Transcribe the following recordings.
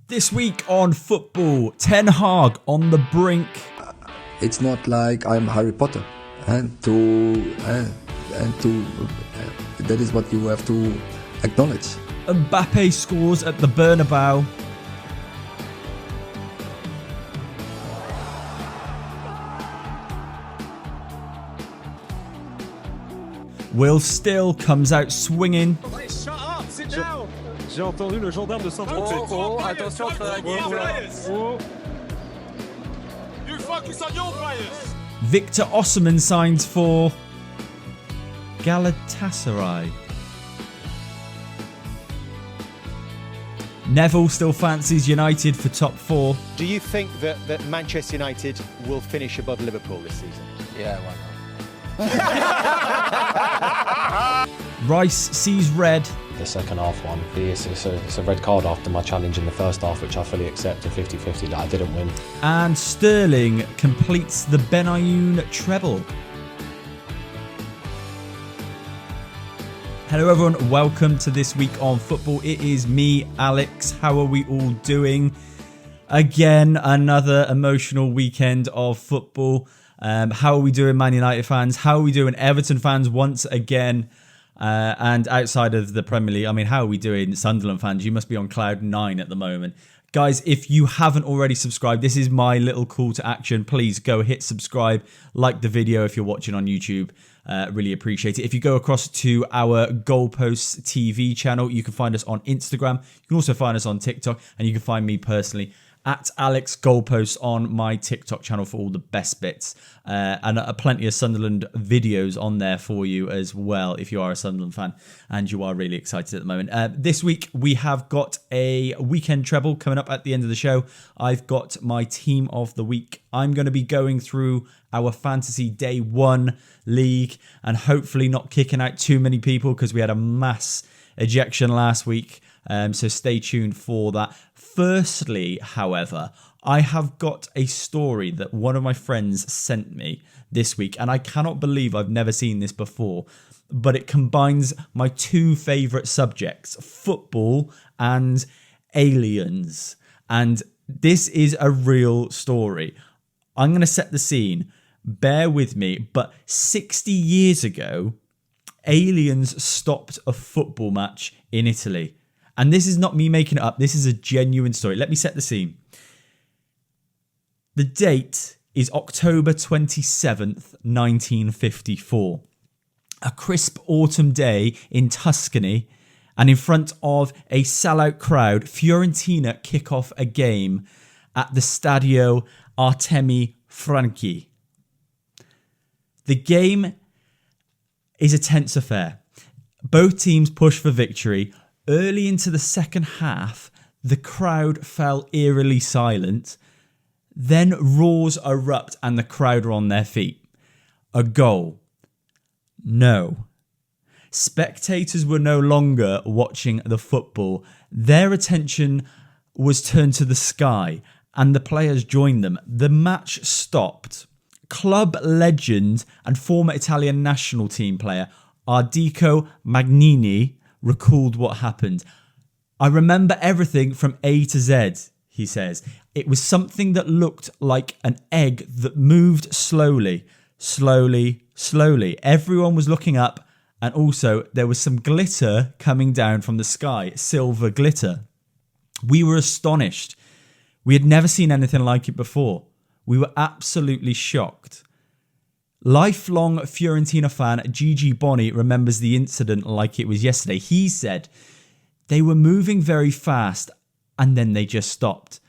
This week on football, Ten Hag on the brink. It's not like I'm Harry Potter, and that is what you have to acknowledge. Mbappe scores at the Bernabeu. Will Still comes out swinging. Shut up, sit down. J'ai entendu le gendarme de Saint-Tropez. Oh, attention, You focus on your players. Victor Osimhen signs for Galatasaray. Neville still fancies United for top 4. Do you think that Manchester United will finish above Liverpool this season? Yeah, why not? Rice sees red. The second half one, it's a red card after my challenge in the first half, which I fully accept, a 50-50 that I didn't win. And Sterling completes the Benayoun treble. Hello everyone, welcome to This Week on Football. It is me, Alex. How are we all doing? Again, another emotional weekend of football. How are we doing, Man United fans? How are we doing, Everton fans, once again? And outside of the Premier League, I mean, how are we doing, Sunderland fans? You must be on cloud 9 at the moment. Guys, if you haven't already subscribed, this is my little call to action. Please go hit subscribe, like the video if you're watching on YouTube. Really appreciate it. If you go across to our Goalposts TV channel, you can find us on Instagram. You can also find us on TikTok, and you can find me personally at Alex Goalposts on my TikTok channel for all the best bits. And plenty of Sunderland videos on there for you as well if you are a Sunderland fan and you are really excited at the moment. This week we have got a weekend treble coming up at the end of the show. I've got my team of the week. I'm going to be going through our Fantasy Day 1 league and hopefully not kicking out too many people because we had a mass ejection last week. So stay tuned for that. Firstly, however, I have got a story that one of my friends sent me this week, and I cannot believe I've never seen this before, but it combines my two favourite subjects, football and aliens. And this is a real story. I'm going to set the scene. Bear with me, but 60 years ago, aliens stopped a football match in Italy. And this is not me making it up. This is a genuine story. Let me set the scene. The date is October 27th, 1954. A crisp autumn day in Tuscany, and in front of a sellout crowd, Fiorentina kick off a game at the Stadio Artemi Franchi. The game is a tense affair. Both teams push for victory. Early into the second half, the crowd fell eerily silent. Then roars erupt and the crowd are on their feet. A goal. No. Spectators were no longer watching the football. Their attention was turned to the sky and the players joined them. The match stopped. Club legend and former Italian national team player Ardico Magnini recalled what happened. I remember everything from A to Z, he says. It was something that looked like an egg that moved slowly. Everyone was looking up, and also there was some glitter coming down from the sky, silver glitter. We were astonished. We had never seen anything like it before. We were absolutely shocked. Lifelong Fiorentina fan Gigi Bonni remembers the incident like it was yesterday. He said, they were moving very fast and then they just stopped.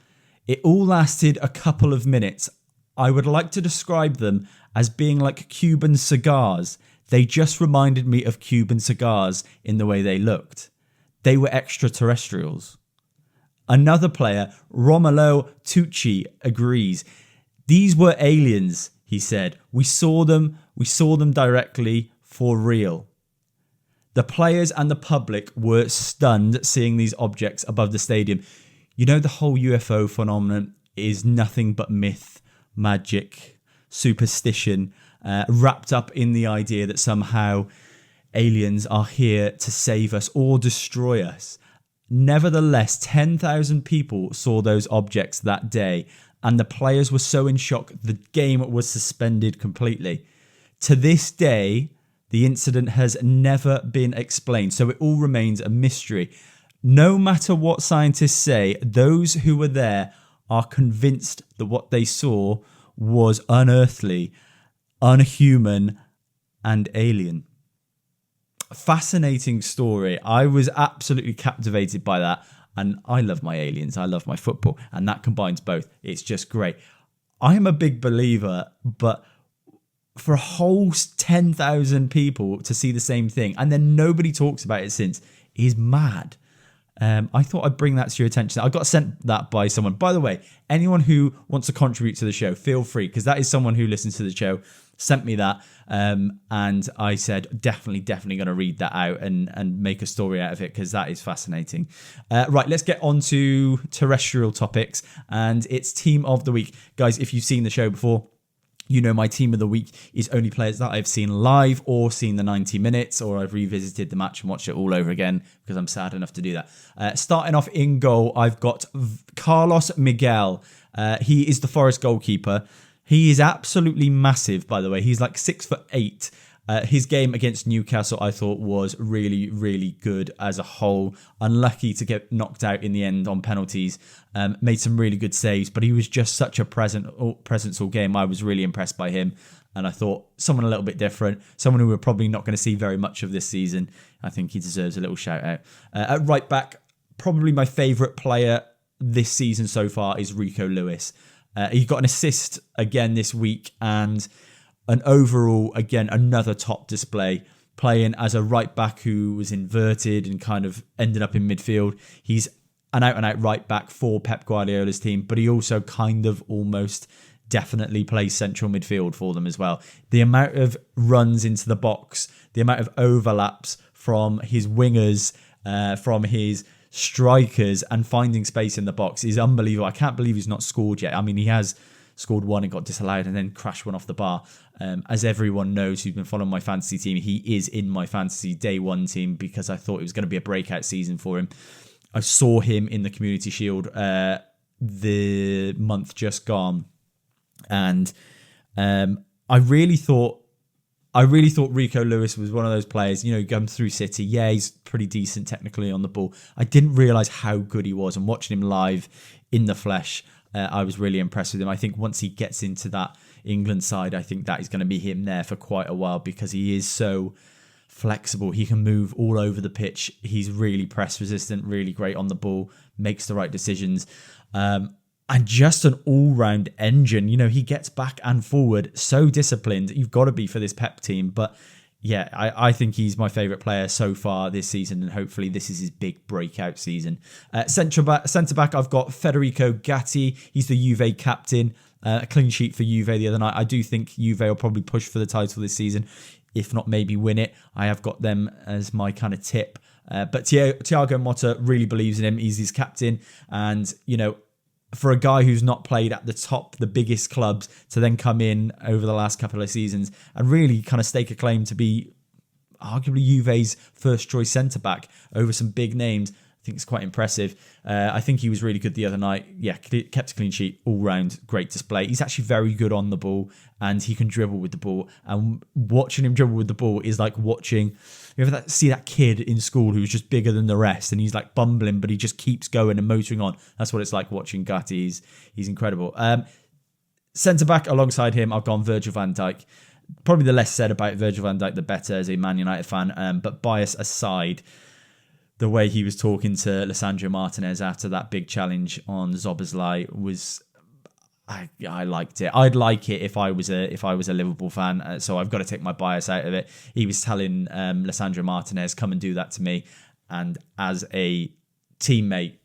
It all lasted a couple of minutes. I would like to describe them as being like Cuban cigars. They just reminded me of Cuban cigars in the way they looked. They were extraterrestrials. Another player, Romolo Tucci, agrees. These were aliens, he said. We saw them directly for real. The players and the public were stunned seeing these objects above the stadium. You know, the whole UFO phenomenon is nothing but myth, magic, superstition, wrapped up in the idea that somehow aliens are here to save us or destroy us. Nevertheless, 10,000 people saw those objects that day, and the players were so in shock, the game was suspended completely. To this day, the incident has never been explained, so it all remains a mystery. No matter what scientists say, those who were there are convinced that what they saw was unearthly, unhuman, and alien. Fascinating story. I was absolutely captivated by that. And I love my aliens. I love my football. And that combines both. It's just great. I am a big believer, but for a whole 10,000 people to see the same thing and then nobody talks about it since is mad. I thought I'd bring that to your attention. I got sent that by someone. By the way, anyone who wants to contribute to the show, feel free, because that is someone who listens to the show, sent me that. And I said, definitely going to read that out and make a story out of it, because that is fascinating. Right, let's get on to terrestrial topics. And it's Team of the Week. Guys, if you've seen the show before, you know my team of the week is only players that I've seen live or seen the 90 minutes, or I've revisited the match and watched it all over again because I'm sad enough to do that. Starting off in goal, I've got Carlos Miguel. He is the Forest goalkeeper. He is absolutely massive, by the way. He's like 6'8". His game against Newcastle, I thought, was really, really good as a whole. Unlucky to get knocked out in the end on penalties. Made some really good saves, but he was just such a presence all game. I was really impressed by him. And I thought someone a little bit different, someone who we're probably not going to see very much of this season. I think he deserves a little shout out. At right back, probably my favourite player this season so far is Rico Lewis. He got an assist again this week, and an overall, again, another top display, playing as a right back who was inverted and kind of ended up in midfield. He's an out-and-out right back for Pep Guardiola's team, but he also kind of almost definitely plays central midfield for them as well. The amount of runs into the box, the amount of overlaps from his wingers, from his strikers, and finding space in the box is unbelievable. I can't believe he's not scored yet. I mean, he has scored one and got disallowed and then crashed one off the bar. As everyone knows who's been following my fantasy team, he is in my fantasy day one team because I thought it was going to be a breakout season for him. I saw him in the Community Shield the month just gone, and I really thought Rico Lewis was one of those players, you know, going through City. Yeah, he's pretty decent technically on the ball. I didn't realise how good he was, and watching him live in the flesh, I was really impressed with him. I think once he gets into that England side, I think that is going to be him there for quite a while because he is so flexible. He can move all over the pitch. He's really press resistant, really great on the ball, makes the right decisions. And just an all-round engine. You know, he gets back and forward, so disciplined. You've got to be for this Pep team. But yeah, I think he's my favourite player so far this season, and hopefully this is his big breakout season. Centre-back, I've got Federico Gatti. He's the Juve captain. A clean sheet for Juve the other night. I do think Juve will probably push for the title this season, if not maybe win it. I have got them as my kind of tip. But Thiago Motta really believes in him. He's his captain. And, you know, for a guy who's not played at the top, the biggest clubs, to then come in over the last couple of seasons and really kind of stake a claim to be arguably Juve's first choice centre-back over some big names, I think it's quite impressive. I think he was really good the other night. Yeah, kept a clean sheet, all round, great display. He's actually very good on the ball, and he can dribble with the ball. And watching him dribble with the ball is like watching, you ever see that kid in school who's just bigger than the rest, and he's like bumbling, but he just keeps going and motoring on. That's what it's like watching Gatti. He's incredible. Centre-back alongside him, I've gone Virgil van Dijk. Probably the less said about Virgil van Dijk, the better as a Man United fan. But bias aside, the way he was talking to Lisandro Martinez after that big challenge on Szoboszlai was, I liked it. I'd like it if I was a Liverpool fan. So I've got to take my bias out of it. He was telling Lisandro Martinez, "Come and do that to me," and as a teammate,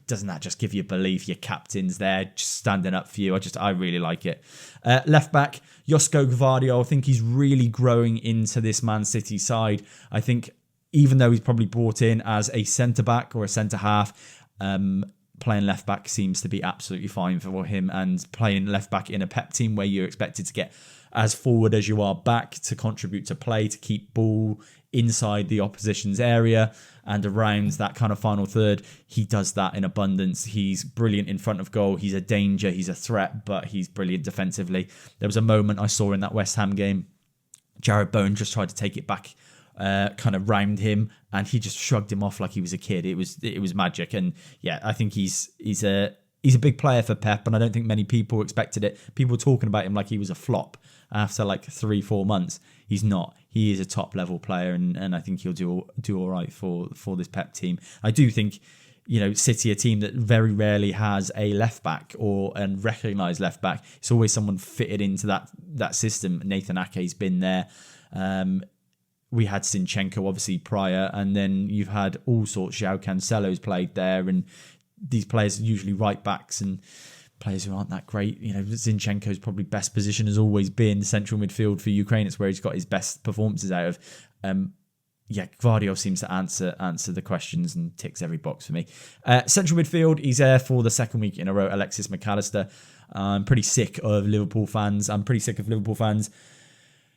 doesn't that just give you belief? Your captain's there, just standing up for you. I really like it. Left back, Josko Gvardiol. I think he's really growing into this Man City side. I think, even though he's probably brought in as a centre-back or a centre-half, playing left-back seems to be absolutely fine for him, and playing left-back in a Pep team where you're expected to get as forward as you are back to contribute to play, to keep ball inside the opposition's area and around that kind of final third. He does that in abundance. He's brilliant in front of goal. He's a danger. He's a threat, but he's brilliant defensively. There was a moment I saw in that West Ham game. Jared Bowen just tried to take it back, kind of round him, and he just shrugged him off like he was a kid. It was magic. And yeah, I think he's a big player for Pep, and I don't think many people expected it. People were talking about him like he was a flop after like 3-4 months. He's not. He is a top level player, and I think he'll do all right for this Pep team. I do think, City, a team that very rarely has a left back or a recognised left back. It's always someone fitted into that system. Nathan Ake's been there. We had Zinchenko obviously prior, and then you've had all sorts. João Cancelo's played there, and these players are usually right backs and players who aren't that great. Zinchenko's probably best position has always been central midfield for Ukraine. It's where he's got his best performances out of. Gvardiol seems to answer the questions and ticks every box for me. Central midfield, he's there for the second week in a row. Alexis McAllister. I'm pretty sick of Liverpool fans. I'm pretty sick of Liverpool fans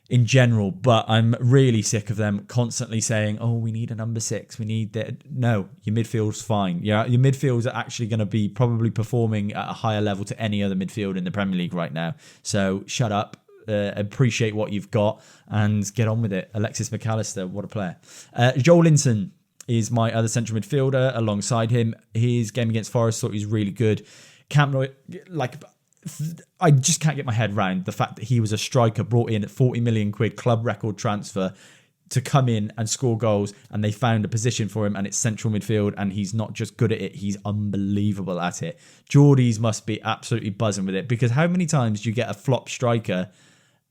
in general, but I'm really sick of them constantly saying, oh, we need a number 6. We need that. No, your midfield's fine. Your midfields are actually going to be probably performing at a higher level to any other midfield in the Premier League right now. So shut up, appreciate what you've got and get on with it. Alexis McAllister, what a player. Joel Linton is my other central midfielder alongside him. His game against Forest, thought he was really good. I just can't get my head around the fact that he was a striker brought in at 40 million quid club record transfer to come in and score goals, and they found a position for him, and it's central midfield, and he's not just good at it, he's unbelievable at it. Geordies must be absolutely buzzing with it, because how many times do you get a flop striker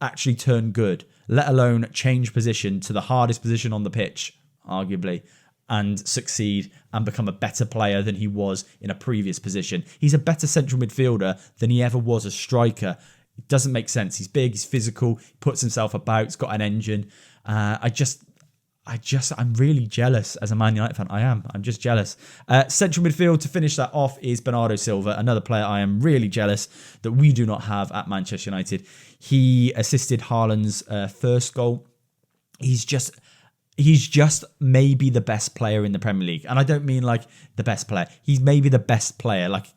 actually turn good, let alone change position to the hardest position on the pitch, arguably, and succeed and become a better player than he was in a previous position? He's a better central midfielder than he ever was a striker. It doesn't make sense. He's big, he's physical, he puts himself about, he's got an engine. I'm really jealous as a Man United fan. I'm just jealous. Central midfield to finish that off is Bernardo Silva, another player I am really jealous that we do not have at Manchester United. He assisted Haaland's first goal. He's just maybe the best player in the Premier League. And I don't mean like the best player. He's maybe the best player. Like,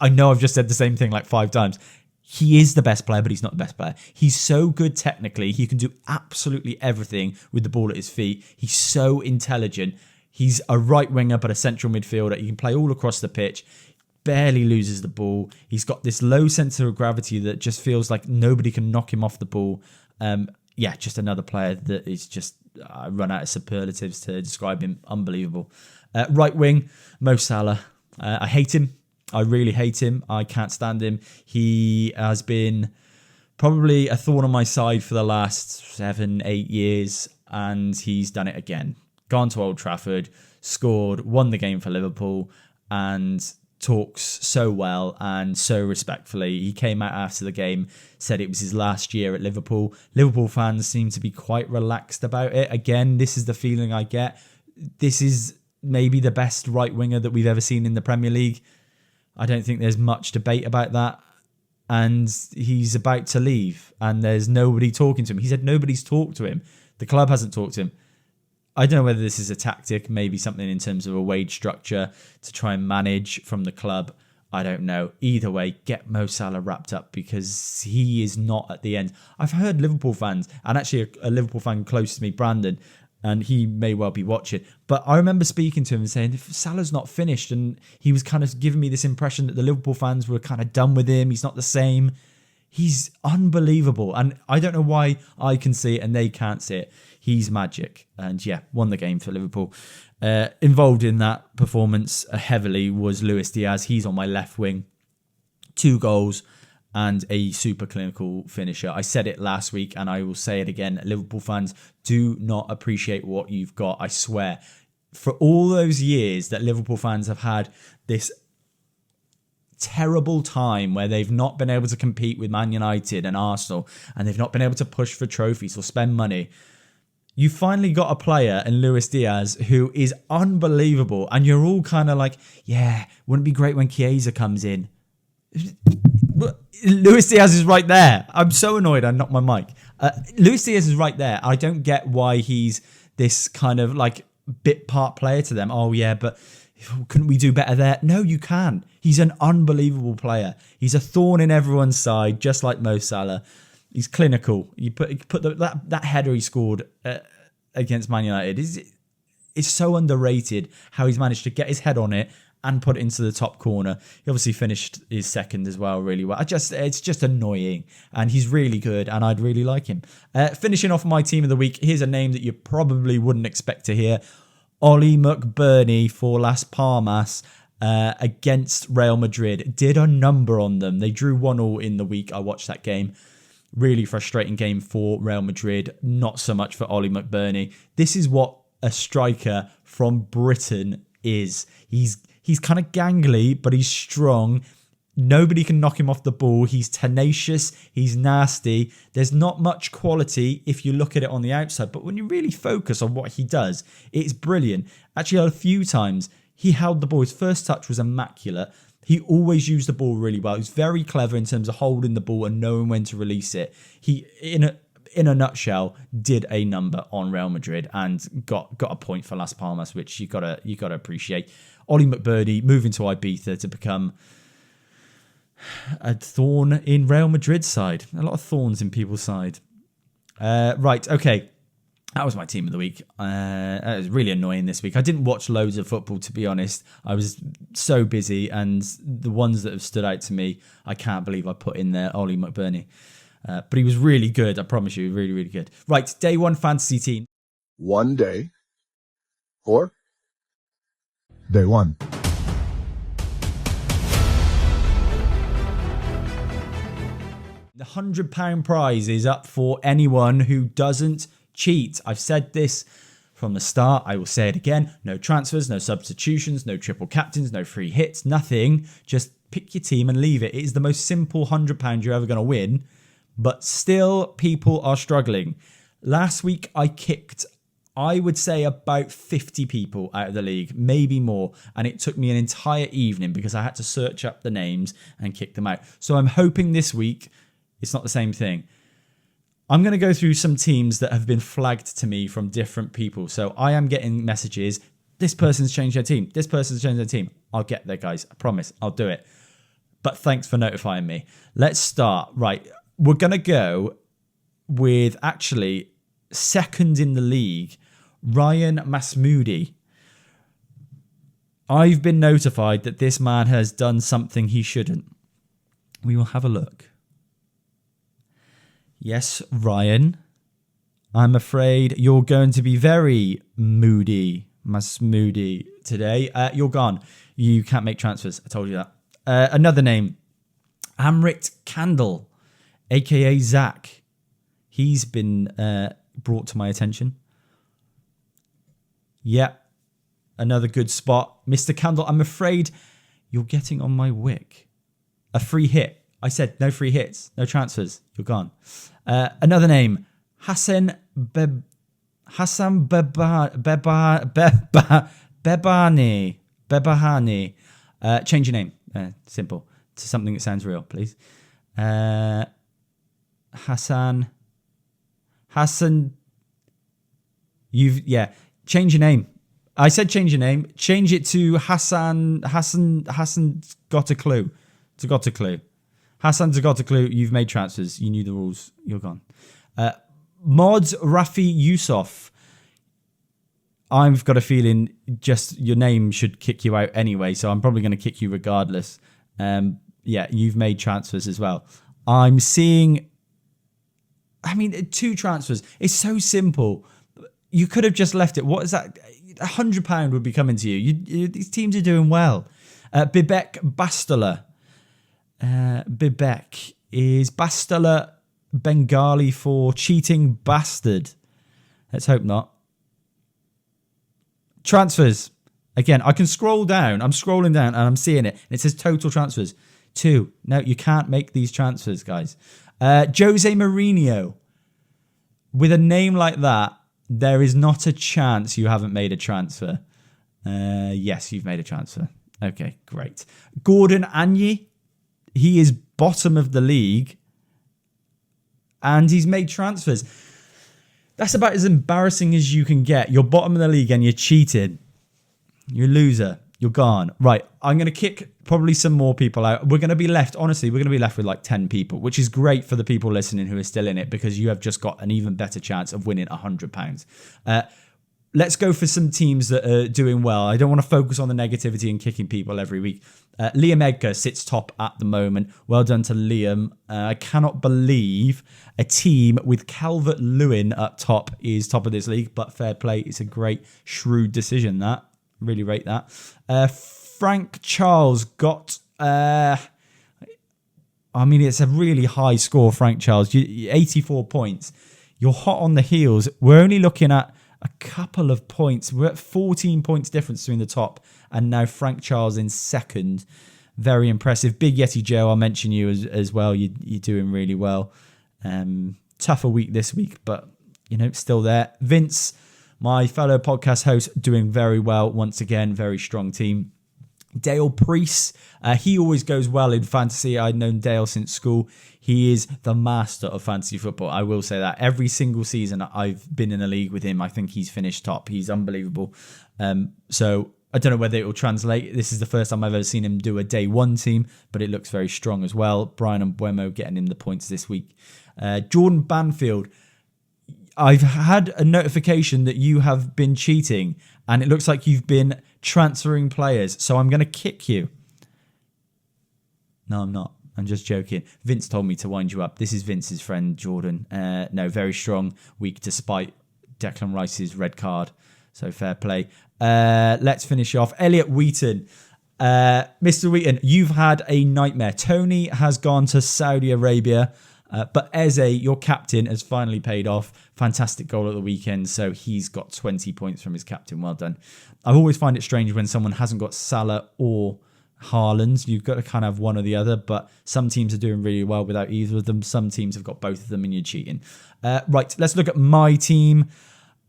I know I've just said the same thing like 5 times. He is the best player, but he's not the best player. He's so good technically. He can do absolutely everything with the ball at his feet. He's so intelligent. He's a right winger, but a central midfielder. He can play all across the pitch. Barely loses the ball. He's got this low centre of gravity that just feels like nobody can knock him off the ball. Just another player that is just, I run out of superlatives to describe him. Unbelievable. Right wing, Mo Salah. I hate him. I really hate him. I can't stand him. He has been probably a thorn on my side for the last 7-8 years, and he's done it again. Gone to Old Trafford, scored, won the game for Liverpool, and talks so well and so respectfully. He came out after the game, said it was his last year at Liverpool. Liverpool fans seem to be quite relaxed about it. Again, this is the feeling I get. This is maybe the best right winger that we've ever seen in the Premier League. I don't think there's much debate about that. And he's about to leave, and there's nobody talking to him. He said nobody's talked to him. The club hasn't talked to him. I don't know whether this is a tactic, maybe something in terms of a wage structure to try and manage from the club. I don't know. Either way, get Mo Salah wrapped up, because he is not at the end. I've heard Liverpool fans, and actually a Liverpool fan close to me, Brandon, and he may well be watching, but I remember speaking to him and saying, if Salah's not finished, and he was kind of giving me this impression that the Liverpool fans were kind of done with him. He's not the same. He's unbelievable. And I don't know why I can see it and they can't see it. He's magic. And yeah, won the game for Liverpool. Involved in that performance heavily was Luis Diaz. He's on my left wing. 2 goals and a super clinical finisher. I said it last week and I will say it again. Liverpool fans, do not appreciate what you've got. I swear. For all those years that Liverpool fans have had this terrible time where they've not been able to compete with Man United and Arsenal, and they've not been able to push for trophies or spend money, you finally got a player in Luis Diaz who is unbelievable, and you're all kind of like, yeah, wouldn't it be great when Chiesa comes in? Luis Diaz is right there. I'm so annoyed I knocked my mic. Luis Diaz is right there. I don't get why he's this kind of like bit part player to them. Oh yeah, but couldn't we do better there? No, you can. He's an unbelievable player. He's a thorn in everyone's side, just like Mo Salah. He's clinical. You put that header he scored against Man United is so underrated. How he's managed to get his head on it and put it into the top corner. He obviously finished his second as well really well. It's just annoying, and he's really good, and I'd really like him. Finishing off my team of the week, here's a name that you probably wouldn't expect to hear. Ollie McBurney for Las Palmas against Real Madrid. Did a number on them. They drew 1-1 in the week. I watched that game. Really frustrating game for Real Madrid. Not so much for Ollie McBurney. This is what a striker from Britain is. He's kind of gangly, but he's strong. Nobody can knock him off the ball. He's tenacious. He's nasty. There's not much quality if you look at it on the outside, but when you really focus on what he does, it's brilliant. Actually, a few times he held the ball. His first touch was immaculate. He always used the ball really well. He's very clever in terms of holding the ball and knowing when to release it. He, in a nutshell, did a number on Real Madrid and got a point for Las Palmas, which you gotta appreciate. Ollie McBurney moving to Ibiza to become a thorn in Real Madrid's side. A lot of thorns in people's side. Right, okay. That was my team of the week. It was really annoying this week. I didn't watch loads of football, to be honest. I was so busy, and the ones that have stood out to me, I can't believe I put in there Ollie McBurney. But he was really good, I promise you. Really, really good. Right, day one fantasy team. One day or day one. The £100 prize is up for anyone who doesn't cheat. I've said this from the start. I will say it again. No transfers, no substitutions, no triple captains, no free hits, nothing. Just pick your team and leave it. It is the most simple £100 you're ever going to win. But still, people are struggling. Last week, I kicked, I would say, about 50 people out of the league, maybe more. And it took me an entire evening because I had to search up the names and kick them out. So I'm hoping this week it's not the same thing. I'm going to go through some teams that have been flagged to me from different people. So I am getting messages. This person's changed their team. This person's changed their team. I'll get there, guys. I promise. I'll do it. But thanks for notifying me. Let's start. Right. We're going to go with actually second in the league, Ryan Masmoudi. I've been notified that this man has done something he shouldn't. We will have a look. Yes, Ryan, I'm afraid you're going to be very moody, Masmoudi, today. You're gone. You can't make transfers. I told you that. Another name, Amrit Kandel, a.k.a. Zach. He's been brought to my attention. Yep. Another good spot. Mr. Kandel, I'm afraid you're getting on my wick. A free hit. I said no free hits, no transfers. You're gone. Another name, Bebani. Change your name. Simple. To something that sounds real, please. Hassan. Change your name. I said change your name. Change it to Hassan got a clue. To got a clue. Hassan's got a clue. You've made transfers. You knew the rules. You're gone. Mod Rafi Yusuf. I've got a feeling just your name should kick you out anyway, so I'm probably going to kick you regardless. You've made transfers as well. I'm seeing... 2 transfers. It's so simple. You could have just left it. What is that? £100 would be coming to you. These teams are doing well. Bibek Bastala. Bibek is Bastala Bengali for cheating bastard. Let's hope not. Transfers. Again, I can scroll down. I'm scrolling down and I'm seeing it. And it says total transfers. 2. No, you can't make these transfers, guys. Jose Mourinho. With a name like that, there is not a chance you haven't made a transfer. Yes, you've made a transfer. Okay, great. Gordon Anyi. He is bottom of the league. And he's made transfers. That's about as embarrassing as you can get. You're bottom of the league and you're cheated. You're a loser. You're gone. Right. I'm going to kick probably some more people out. We're going to be left, honestly, we're going to be left with like 10 people, which is great for the people listening who are still in it because you have just got an even better chance of winning £100. Let's go for some teams that are doing well. I don't want to focus on the negativity and kicking people every week. Liam Edgar sits top at the moment. Well done to Liam. I cannot believe a team with Calvert-Lewin up top is top of this league, but fair play. It's a great, shrewd decision, that. Really rate that. Frank Charles got... it's a really high score, Frank Charles. 84 points. You're hot on the heels. We're only looking at a couple of points. We're at 14 points difference between the top and now Frank Charles in second. Very impressive. Big Yeti Joe, I'll mention you as well. You're doing really well. Tougher week this week, but still there. Vince, my fellow podcast host, doing very well once again. Very strong team. Dale Priest, he always goes well in fantasy. I've known Dale since school. He is the master of fantasy football. I will say that. Every single season I've been in a league with him, I think he's finished top. He's unbelievable. So I don't know whether it will translate. This is the first time I've ever seen him do a day one team, but it looks very strong as well. Brian and Buemo getting him the points this week. Jordan Banfield, I've had a notification that you have been cheating and it looks like you've been transferring players. So I'm going to kick you. No, I'm not. I'm just joking. Vince told me to wind you up. This is Vince's friend, Jordan. No, very strong week despite Declan Rice's red card. So fair play. Let's finish off. Elliot Wheaton. Mr. Wheaton, you've had a nightmare. Tony has gone to Saudi Arabia. But Eze, your captain, has finally paid off. Fantastic goal at the weekend. So he's got 20 points from his captain. Well done. I always find it strange when someone hasn't got Salah or Haaland. You've got to kind of have one or the other. But some teams are doing really well without either of them. Some teams have got both of them and you're cheating. Right, let's look at my team.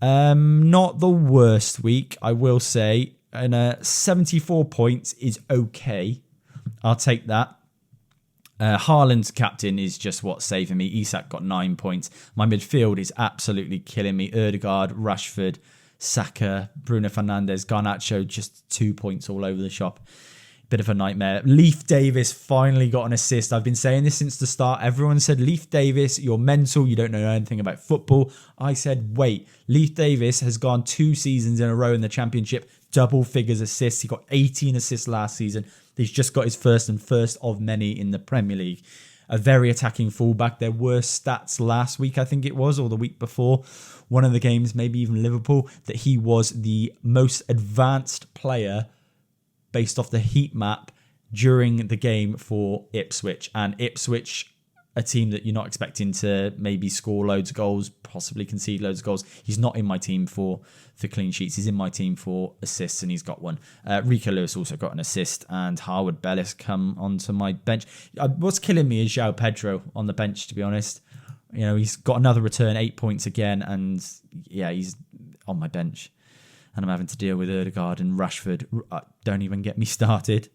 Not the worst week, I will say. And 74 points is okay. I'll take that. Haaland's captain is just what's saving me. Isak got 9 points. My midfield is absolutely killing me. Ødegaard, Rashford, Saka, Bruno Fernandes, Garnacho, just 2 points all over the shop. Bit of a nightmare. Leif Davis finally got an assist. I've been saying this since the start. Everyone said, Leif Davis, you're mental. You don't know anything about football. I said, wait. Leif Davis has gone 2 seasons in a row in the Championship. Double figures assists. He got 18 assists last season. He's just got his first of many in the Premier League. A very attacking fullback. There were stats last week, I think it was, or the week before. One of the games, maybe even Liverpool, that he was the most advanced player based off the heat map during the game for Ipswich. And Ipswich, a team that you're not expecting to maybe score loads of goals, possibly concede loads of goals. He's not in my team for clean sheets. He's in my team for assists, and he's got one. Rico Lewis also got an assist, and Harwood Bellis come onto my bench. What's killing me is João Pedro on the bench, to be honest. He's got another return, 8 points again, and yeah, he's on my bench. And I'm having to deal with Ødegaard and Rashford. Don't even get me started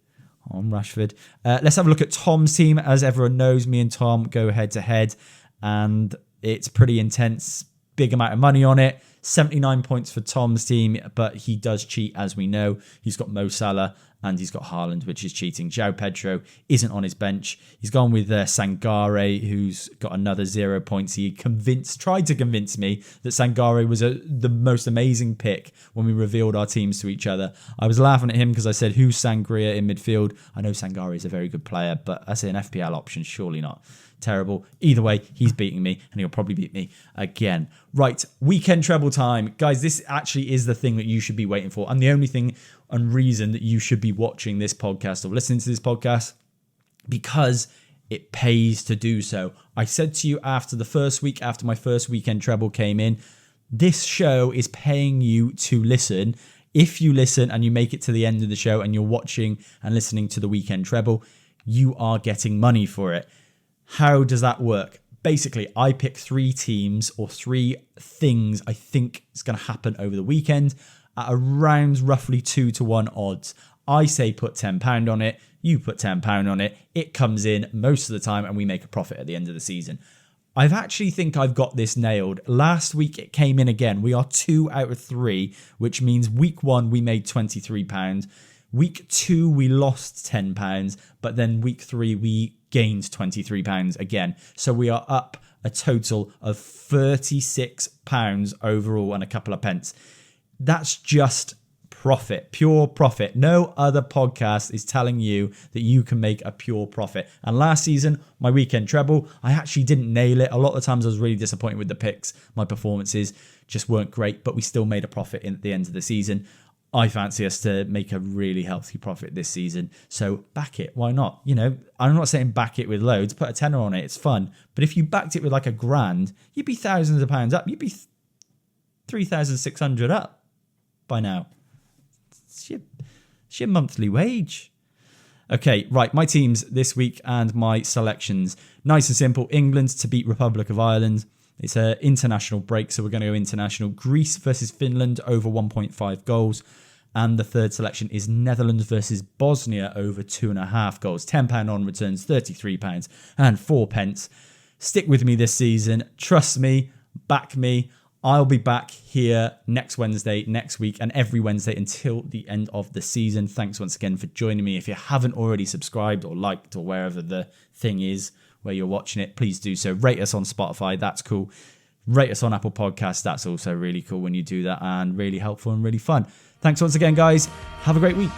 on Rashford. Let's have a look at Tom's team. As everyone knows, me and Tom go head to head, and it's pretty intense. Big amount of money on it. 79 points for Tom's team, but he does cheat, as we know. He's got Mo Salah and he's got Haaland, which is cheating. João Pedro isn't on his bench. He's gone with Sangare, who's got another 0 points. He tried to convince me that Sangare was the most amazing pick when we revealed our teams to each other. I was laughing at him because I said, who's Sangria in midfield? I know Sangare is a very good player, but I say an FPL option, surely not. Terrible. Either way, he's beating me and he'll probably beat me again. Right, weekend treble time. Guys, this actually is the thing that you should be waiting for, and the only thing and reason that you should be watching this podcast or listening to this podcast, because it pays to do so. I said to you after the first week, after my first weekend treble came in, this show is paying you to listen. If you listen and you make it to the end of the show and you're watching and listening to the weekend treble, you are getting money for it. How does that work? Basically, I pick 3 teams or 3 things I think is going to happen over the weekend at around roughly 2-1 odds. I say put £10 on it. You put £10 on it. It comes in most of the time and we make a profit at the end of the season. I've actually think I've got this nailed. Last week it came in again. We are 2 out of 3, which means week 1 we made £23. Week 2 we lost £10, but then week 3 we gained £23 again. So we are up a total of £36 overall and a couple of pence. That's just profit, pure profit. No other podcast is telling you that you can make a pure profit. And last season, my weekend treble, I actually didn't nail it. A lot of times I was really disappointed with the picks. My performances just weren't great, but we still made a profit at the end of the season. I fancy us to make a really healthy profit this season. So back it. Why not? You know, I'm not saying back it with loads. Put a tenner on it. It's fun. But if you backed it with like £1,000, you'd be thousands of pounds up. You'd be 3,600 up by now. It's your monthly wage. Okay, right. My teams this week and my selections. Nice and simple. England to beat Republic of Ireland. It's an international break, so we're going to go international. Greece versus Finland over 1.5 goals. And the third selection is Netherlands versus Bosnia over 2.5 goals. £10 on returns, £33 and 4 pence. Stick with me this season. Trust me. Back me. I'll be back here next Wednesday, next week, and every Wednesday until the end of the season. Thanks once again for joining me. If you haven't already subscribed or liked or wherever the thing is where you're watching it, please do so. Rate us on Spotify. That's cool. Rate us on Apple Podcasts. That's also really cool when you do that and really helpful and really fun. Thanks once again, guys. Have a great week.